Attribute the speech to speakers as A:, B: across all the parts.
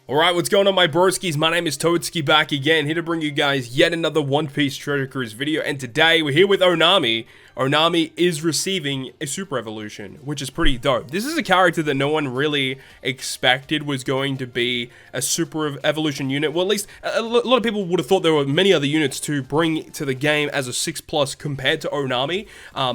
A: Alright, what's going on my broskiis? My name is Toadskii, back again, here to bring you guys yet another One Piece Treasure Cruise video, and today we're here with Onami. Onami is receiving a Super Evolution, which is pretty dope. This is a character that no one really expected was going to be a Super Evolution unit. Well, at least a lot of people would have thought there were many other units to bring to the game as a 6+ compared to Onami.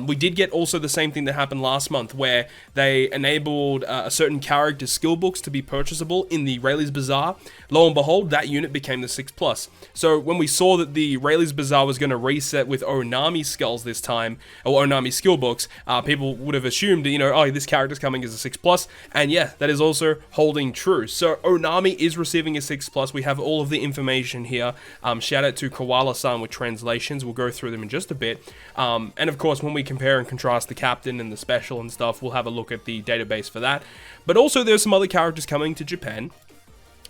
A: We did get also the same thing that happened last month, where they enabled a certain character's skill books to be purchasable in the Rayleigh's Bazaar. Lo and behold, that unit became the 6+. So when we saw that the Rayleigh's Bazaar was going to reset with Onami skulls this time, or Onami skill books, people would have assumed, you know, oh, this character's coming as a 6+, and yeah, that is also holding true. So Onami is receiving a 6+. We have all of the information here. Shout out to Koala-san with translations. We'll go through them in just a bit. And of course, when we compare and contrast the captain and the special and stuff, we'll have a look at the database for that. But also, there's some other characters coming to Japan.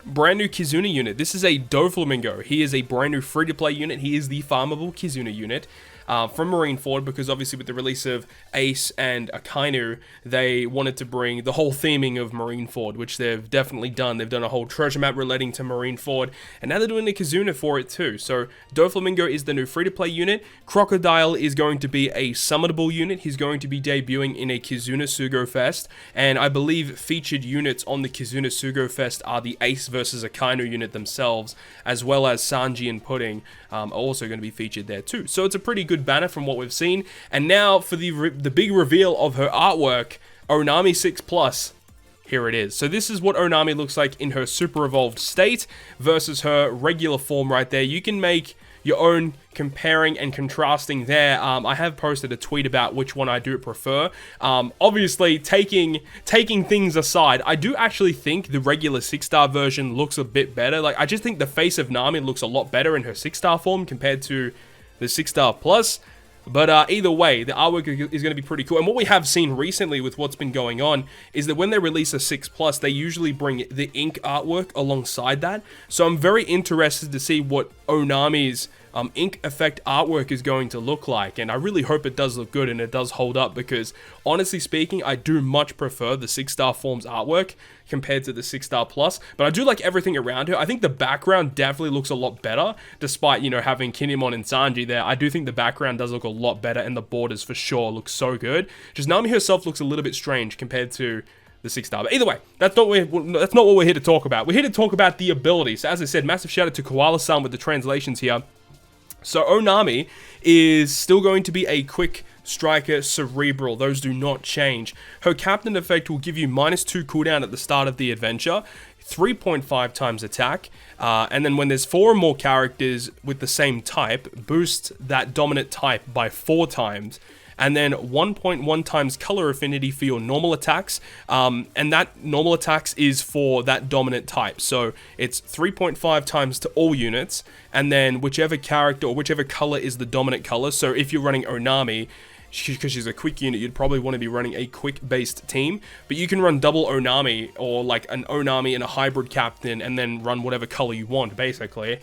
A: Brand new Kizuna unit. This is a Doflamingo. He is a brand new free-to-play unit. He is the farmable Kizuna unit from Marineford, because obviously with the release of Ace and Akainu, they wanted to bring the whole theming of Marineford, which they've definitely done. They've done a whole treasure map relating to Marineford, and now they're doing a Kizuna for it too. So Doflamingo is the new free-to-play unit. Crocodile is going to be a summonable unit. He's going to be debuting in a Kizuna Sugo Fest, and I believe featured units on the Kizuna Sugo Fest are the Ace versus Akainu unit themselves, as well as Sanji and Pudding are also going to be featured there too. So it's a pretty good banner from what we've seen. And now for the big reveal of her artwork, Onami 6+. Here it is. So this is what Onami looks like in her super evolved state versus her regular form right there. You can make your own comparing and contrasting there. I have posted a tweet about which one I do prefer. Obviously, taking things aside, I do actually think the regular 6-star version looks a bit better. Like, I just think the face of Nami looks a lot better in her 6-star form compared to the 6-star plus. But either way, the artwork is going to be pretty cool. And what we have seen recently with what's been going on is that when they release a 6+, they usually bring the ink artwork alongside that. So I'm very interested to see what Onami's ink effect artwork is going to look like. And I really hope it does look good and it does hold up, because honestly speaking, I do much prefer the 6-star form's artwork compared to the 6-star plus. But I do like everything around her. I think the background definitely looks a lot better, despite, you know, having Kinemon and Sanji there. I do think the background does look a lot better, and the borders for sure look so good. Just Nami herself looks a little bit strange compared to the 6-star. But either way, that's not what we're here to talk about. We're here to talk about the abilities. So as I said, massive shout out to Koala-san with the translations here. So Onami is still going to be a quick striker cerebral. Those do not change. Her captain effect will give you -2 cooldown at the start of the adventure, 3.5 times attack, and then when there's 4 or more characters with the same type, boost that dominant type by 4 times. And then 1.1 times color affinity for your normal attacks, and that normal attacks is for that dominant type. So it's 3.5 times to all units, and then whichever character or whichever color is the dominant color. So if you're running Onami, because she's a quick unit, you'd probably want to be running a quick-based team, but you can run double Onami, or like an Onami and a hybrid captain, and then run whatever color you want, basically.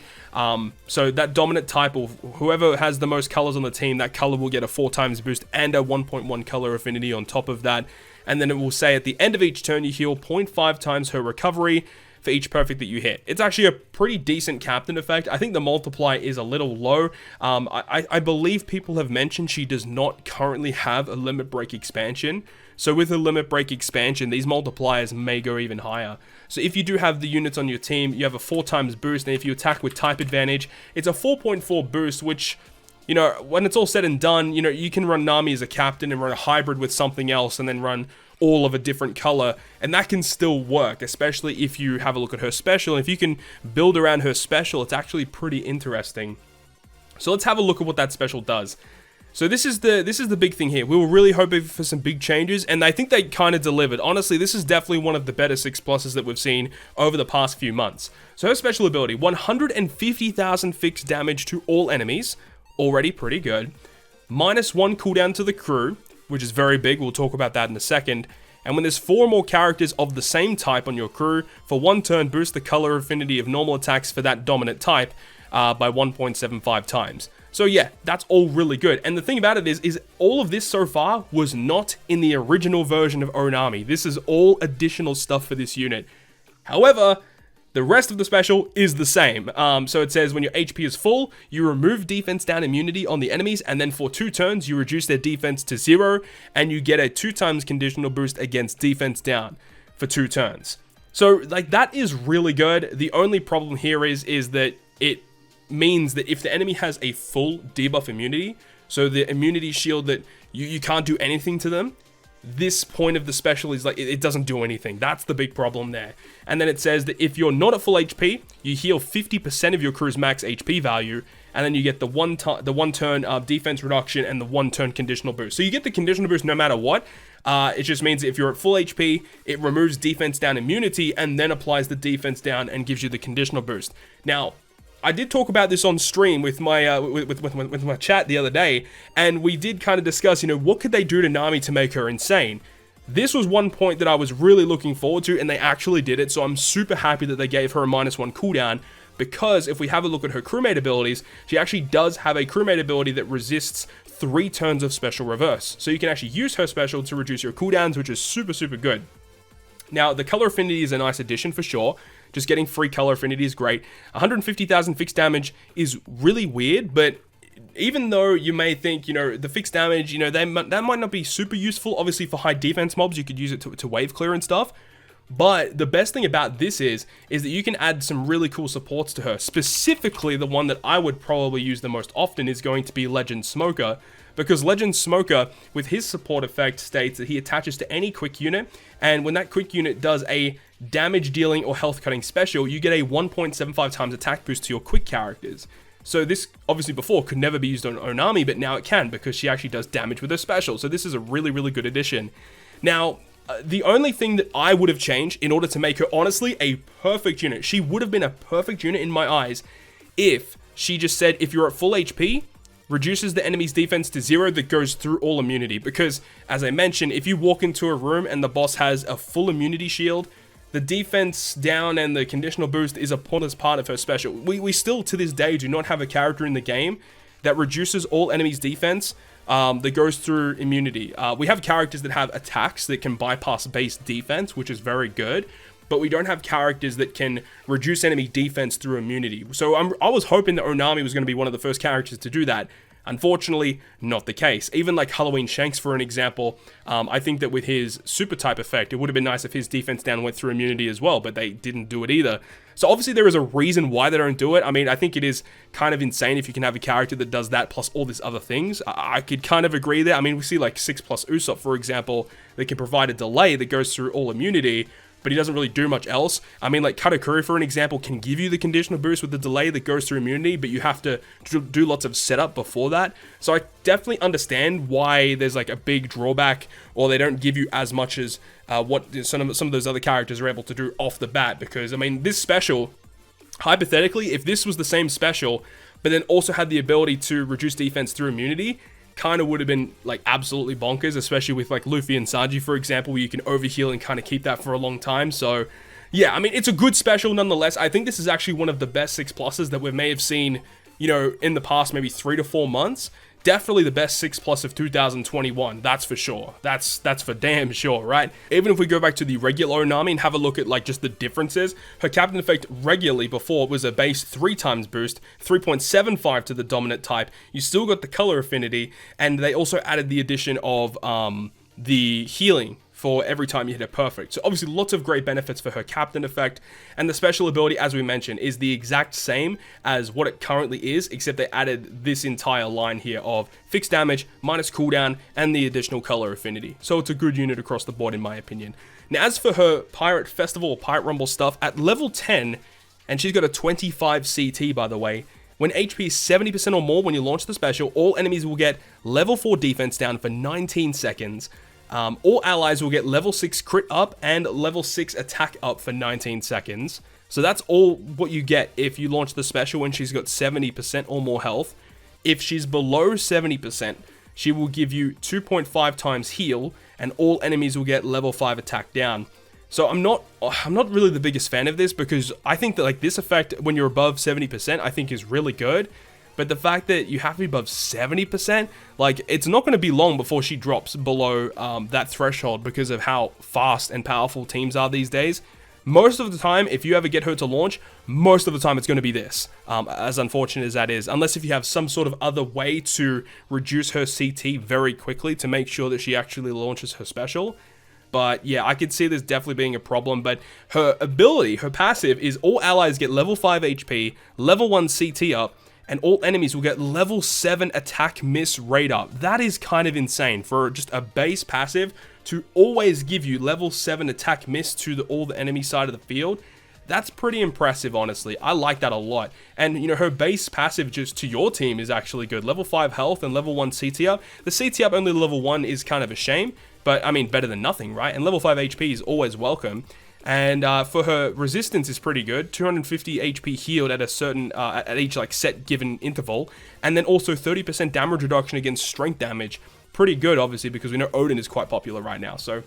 A: So that dominant type, or whoever has the most colors on the team, that color will get a 4 times boost and a 1.1 color affinity on top of that. And then it will say at the end of each turn, you heal 0.5 times her recovery for each perfect that you hit. It's actually a pretty decent captain effect. I think the multiplier is a little low. I believe people have mentioned she does not currently have a limit break expansion. So with a limit break expansion, these multipliers may go even higher. So if you do have the units on your team, you have a 4 times boost, and if you attack with type advantage, it's a 4.4 boost, which, you know, when it's all said and done, you know, you can run Nami as a captain and run a hybrid with something else, and then run all of a different color, and that can still work, especially if you have a look at her special. If you can build around her special, it's actually pretty interesting. So let's have a look at what that special does. So this is the big thing here. We were really hoping for some big changes, and I think they kind of delivered. Honestly, this is definitely one of the better 6+s that we've seen over the past few months. So her special ability, 150,000 fixed damage to all enemies, already pretty good. -1 cooldown to the crew, which is very big. We'll talk about that in a second. And when there's 4 more characters of the same type on your crew, for 1 turn, boost the color affinity of normal attacks for that dominant type by 1.75 times. So yeah, that's all really good. And the thing about it is all of this so far was not in the original version of Onami. This is all additional stuff for this unit. However, The rest of the special is the same. So it says when your HP is full, you remove defense down immunity on the enemies, and then for 2 turns, you reduce their defense to 0, and you get a 2 times conditional boost against defense down for 2 turns. So, like, that is really good. The only problem here is that it means that if the enemy has a full debuff immunity, so the immunity shield that you can't do anything to them, this point of the special is like, it doesn't do anything. That's the big problem there. And then it says that if you're not at full HP, you heal 50% of your crew's max HP value, and then you get the one turn defense reduction and the 1 turn conditional boost. So you get the conditional boost no matter what. It just means if you're at full HP, it removes defense down immunity and then applies the defense down and gives you the conditional boost. Now, I did talk about this on stream with my with my chat the other day, and we did kind of discuss, what could they do to Nami to make her insane? This was one point that I was really looking forward to, and they actually did it, so I'm super happy that they gave her a -1 cooldown, because if we have a look at her crewmate abilities, she actually does have a crewmate ability that resists 3 turns of special reverse. So you can actually use her special to reduce your cooldowns, which is super, super good. Now, the color affinity is a nice addition for sure. Just getting free color affinity is great. 150,000 fixed damage is really weird, but even though you may think, the fixed damage, that might not be super useful. Obviously, for high defense mobs, you could use it to wave clear and stuff. But the best thing about this is that you can add some really cool supports to her. Specifically, the one that I would probably use the most often is going to be Legend Smoker, because Legend Smoker, with his support effect, states that he attaches to any quick unit, and when that quick unit does a damage dealing or health cutting special, you get a 1.75 times attack boost to your quick characters. So this, obviously before, could never be used on Onami, but now it can, because she actually does damage with her special. So this is a really, really good addition. Now, the only thing that I would have changed in order to make her, honestly, a perfect unit, she would have been a perfect unit in my eyes if she just said, if you're at full HP, reduces the enemy's defense to 0 that goes through all immunity. Because, as I mentioned, if you walk into a room and the boss has a full immunity shield, the defense down and the conditional boost is a pointless part of her special. We still, to this day, do not have a character in the game that reduces all enemies' defense that goes through immunity. We have characters that have attacks that can bypass base defense, which is very good, but we don't have characters that can reduce enemy defense through immunity. So I was hoping that Onami was going to be one of the first characters to do that. Unfortunately, not the case. Even like Halloween Shanks, for an example, I think that with his super type effect, it would have been nice if his defense down went through immunity as well, but they didn't do it either. So obviously there is a reason why they don't do it. I mean, I think it is kind of insane if you can have a character that does that plus all these other things. I could kind of agree there. I mean, we see like 6+ Usopp, for example, that can provide a delay that goes through all immunity, but he doesn't really do much else. I mean, like Katakuri, for an example, can give you the conditional boost with the delay that goes through immunity, but you have to do lots of setup before that. So I definitely understand why there's like a big drawback, or they don't give you as much as what some of those other characters are able to do off the bat. Because, I mean, this special, hypothetically, if this was the same special, but then also had the ability to reduce defense through immunity, kind of would have been like absolutely bonkers, especially with like Luffy and Sanji, for example, where you can overheal and kind of keep that for a long time. So yeah, I mean, it's a good special nonetheless. I think this is actually one of the best 6+s that we may have seen, in the past maybe 3 to 4 months. Definitely the best 6+ of 2021, that's for sure. That's for damn sure, right? Even if we go back to the regular Onami and have a look at like just the differences, her captain effect regularly before was a base 3 times boost, 3.75 to the dominant type. You still got the color affinity, and they also added the addition of the healing for every time you hit a perfect. So obviously lots of great benefits for her captain effect, and the special ability, as we mentioned, is the exact same as what it currently is, except they added this entire line here of fixed damage, minus cooldown, and the additional color affinity. So it's a good unit across the board in my opinion. Now as for her Pirate Festival or Pirate Rumble stuff, at level 10, and she's got a 25 CT by the way, when HP is 70% or more when you launch the special, all enemies will get level 4 defense down for 19 seconds. All allies will get level 6 crit up and level 6 attack up for 19 seconds. So that's all what you get if you launch the special when she's got 70% or more health. If she's below 70%, she will give you 2.5 times heal, and all enemies will get level 5 attack down. So I'm not really the biggest fan of this, because I think that like this effect when you're above 70% I think is really good. But the fact that you have to be above 70%, like, it's not going to be long before she drops below that threshold because of how fast and powerful teams are these days. most of the time, if you ever get her to launch, most of the time it's going to be this, as unfortunate as that is, unless if you have some sort of other way to reduce her CT very quickly to make sure that she actually launches her special. But yeah, I could see this definitely being a problem, but her ability, her passive, is all allies get level 5 HP, level 1 CT up, and all enemies will get level 7 attack miss rate up. That is kind of insane for just a base passive to always give you level 7 attack miss to all the enemy side of the field. That's pretty impressive, honestly. I like that a lot. And, you know, her base passive just to your team is actually good. Level 5 health and level 1 CT up. The CT up only level 1 is kind of a shame, but, I mean, better than nothing, right? And level 5 HP is always welcome. And for her resistance is pretty good, 250 HP healed at a certain, at each like set given interval, and then also 30% damage reduction against strength damage. Pretty good, obviously, because we know Odin is quite popular right now, so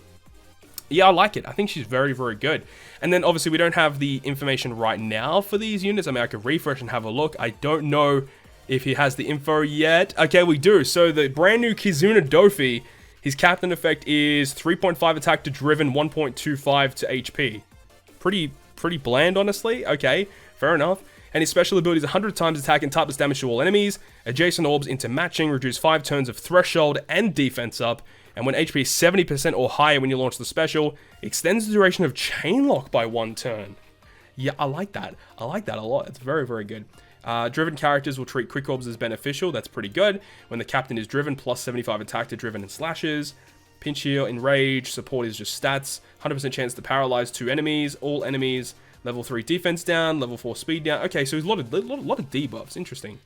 A: yeah, I like it. I think she's very, very good. And then obviously we don't have the information right now for these units. I mean, I could refresh and have a look. I don't know if he has the info yet. Okay, we do. So the brand new Kizuna Dofi, his captain effect is 3.5 attack to driven, 1.25 to HP. Pretty bland, honestly. Okay, fair enough. And his special ability is 100 times attack and typeless damage to all enemies. Adjacent orbs into matching, reduce 5 turns of threshold and defense up. And when HP is 70% or higher when you launch the special, extends the duration of chain lock by 1 turn. Yeah, I like that. I like that a lot. It's very, very good. Driven characters will treat quick orbs as beneficial. That's pretty good. When the captain is driven, plus 75 attack to driven and slashes. Pinch heal, enrage, support is just stats. 100% chance to paralyze 2 enemies. All enemies, level 3 defense down, level 4 speed down. Okay, so there's a lot of debuffs. Interesting.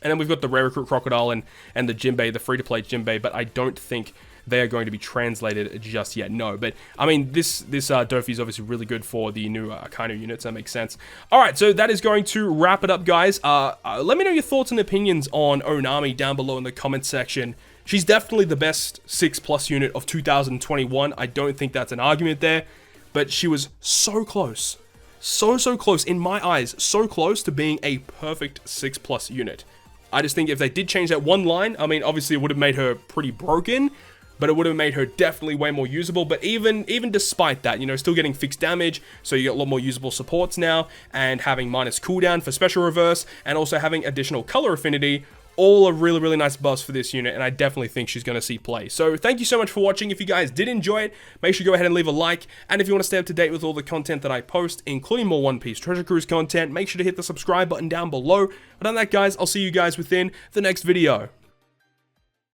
A: And then we've got the Rare Recruit Crocodile and the Jinbei, the free-to-play Jinbei, but I don't think they are going to be translated just yet, no. But, I mean, this Dofi is obviously really good for the new Akainu units, that makes sense. Alright, so that is going to wrap it up, guys. Let me know your thoughts and opinions on Onami down below in the comments section. She's definitely the best 6+ unit of 2021. I don't think that's an argument there, but she was so close. So close, in my eyes, so close to being a perfect 6+ unit. I just think if they did change that one line, I mean, obviously it would have made her pretty broken, but it would have made her definitely way more usable. But even despite that, you know, still getting fixed damage, so you get a lot more usable supports now, and having minus cooldown for special reverse, and also having additional color affinity, all are really, really nice buffs for this unit, and I definitely think she's going to see play. So thank you so much for watching. If you guys did enjoy it, make sure you go ahead and leave a like, and if you want to stay up to date with all the content that I post, including more One Piece Treasure Cruise content, make sure to hit the subscribe button down below. But on that, guys, I'll see you guys within the next video.